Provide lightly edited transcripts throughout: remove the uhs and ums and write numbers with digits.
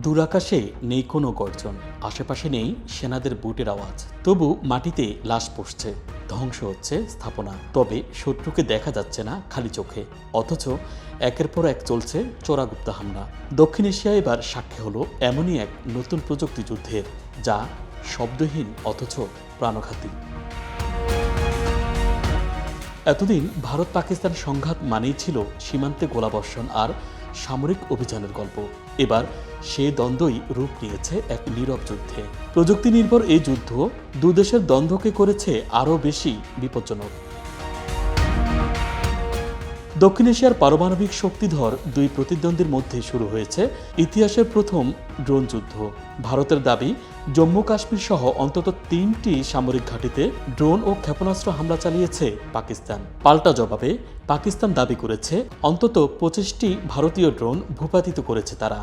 দূরাকাশে নেই কোনো গর্জন, আশেপাশে নেই সেনাদের বুটের আওয়াজ, তবু মাটিতে লাশ পড়ছে, ধ্বংস হচ্ছে স্থাপনা। তবে শত্রুকে দেখা যাচ্ছে না খালি চোখে, অথচ একের পর এক চলছে চোরাগুপ্ত হামলা। দক্ষিণ এশিয়া এবার সাক্ষী হলো এমনই এক নতুন প্রযুক্তি যুদ্ধের, যা শব্দহীন অথচ প্রাণঘাতী। এতদিন ভারত পাকিস্তান সংঘাত মানেই ছিল সীমান্তে গোলাবর্ষণ আর সামরিক অভিযানের গল্প। এবার সে দ্বন্দ্বই রূপ নিয়েছে এক নীরব যুদ্ধে। প্রযুক্তি নির্ভর এই যুদ্ধ দুদেশের দ্বন্দ্বকে করেছে আরও বেশি বিপজ্জনক। দক্ষিণ এশিয়ার পারমাণবিক শক্তিধর দুই প্রতিদ্বন্দ্বীর মধ্যে শুরু হয়েছে ইতিহাসের প্রথম ড্রোন যুদ্ধ। ভারতের দাবি, জম্মু কাশ্মীর সহ অন্তত 3টি সামরিক ঘাঁটিতে ড্রোন ও ক্ষেপণাস্ত্র হামলা চালিয়েছে পাকিস্তান। পাল্টা জবাবে পাকিস্তান দাবি করেছে অন্তত 25টি ভারতীয় ড্রোন ভূপাতিত করেছে তারা।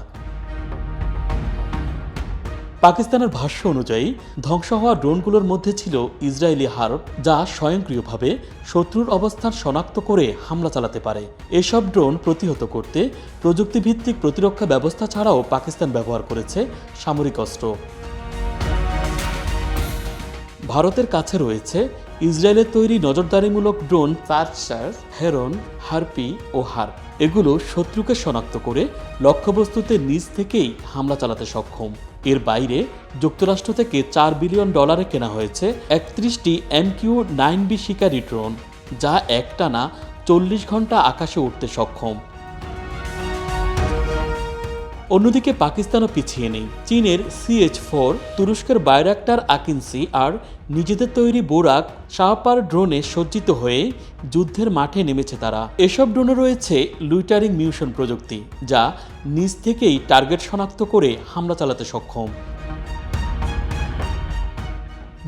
পাকিস্তানের ভাষ্য অনুযায়ী ধ্বংস হওয়া ড্রোনগুলোর মধ্যে ছিল ইসরায়েলি হার্প, যা স্বয়ংক্রিয়ভাবে শত্রুর অবস্থান শনাক্ত করে হামলা চালাতে পারে। এসব ড্রোন প্রতিহত করতে প্রযুক্তিভিত্তিক প্রতিরক্ষা ব্যবস্থা ছাড়াও পাকিস্তান ব্যবহার করেছে সামরিক অস্ত্র। ভারতের কাছে রয়েছে ইসরায়েলের তৈরি নজরদারিমূলক ড্রোন পার্চার, হেরন, হার্পি ও হার্প। এগুলো শত্রুকে শনাক্ত করে লক্ষ্যবস্তুতে নিজ থেকেই হামলা চালাতে সক্ষম। এর বাইরে যুক্তরাষ্ট্র থেকে $4 বিলিয়ন কেনা হয়েছে 31টি MQ-9B শিকারী ড্রোন, যা একটানা 40 ঘন্টা আকাশে উঠতে সক্ষম। অন্যদিকে পাকিস্তানও পিছিয়ে নেই। চীনের CH-4, তুরস্কের বাইরাক্টার আকিন্সি আর নিজেদের তৈরি বোরাক শাহপার ড্রোনে সজ্জিত হয়ে যুদ্ধের মাঠে নেমেছে তারা। এসব ড্রোনে রয়েছে লুইটারিং মিউশন প্রযুক্তি, যা নিজ থেকেই টার্গেট শনাক্ত করে হামলা চালাতে সক্ষম।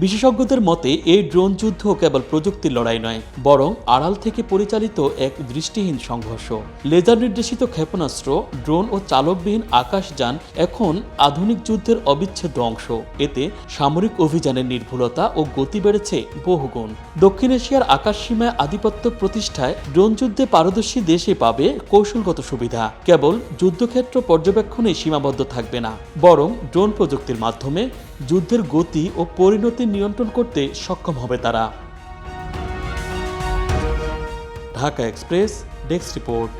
বিশেষজ্ঞদের মতে এই ড্রোন যুদ্ধ কেবল প্রযুক্তির লড়াই নয়, বরং আড়াল থেকে পরিচালিত এক দৃষ্টিহীন সংঘর্ষ। লেজার নির্দেশিত ক্ষেপণাস্ত্র, ড্রোন ও চালকবিহীন আকাশযান এখন আধুনিক যুদ্ধের অবিচ্ছেদ্য অংশ। এতে সামরিক অভিযানের নির্ভুলতা ও গতি বেড়েছে বহুগুণ। দক্ষিণ এশিয়ার আকাশসীমায় আধিপত্য প্রতিষ্ঠায় ড্রোন যুদ্ধে পারদর্শী দেশে পাবে কৌশলগত সুবিধা। কেবল যুদ্ধক্ষেত্র পর্যবেক্ষণে সীমাবদ্ধ থাকবে না, বরং ড্রোন প্রযুক্তির মাধ্যমে যুদ্ধের গতি ও পরিণতি নিয়ন্ত্রণ করতে সক্ষম হবে তারা। Dhaka express desk report.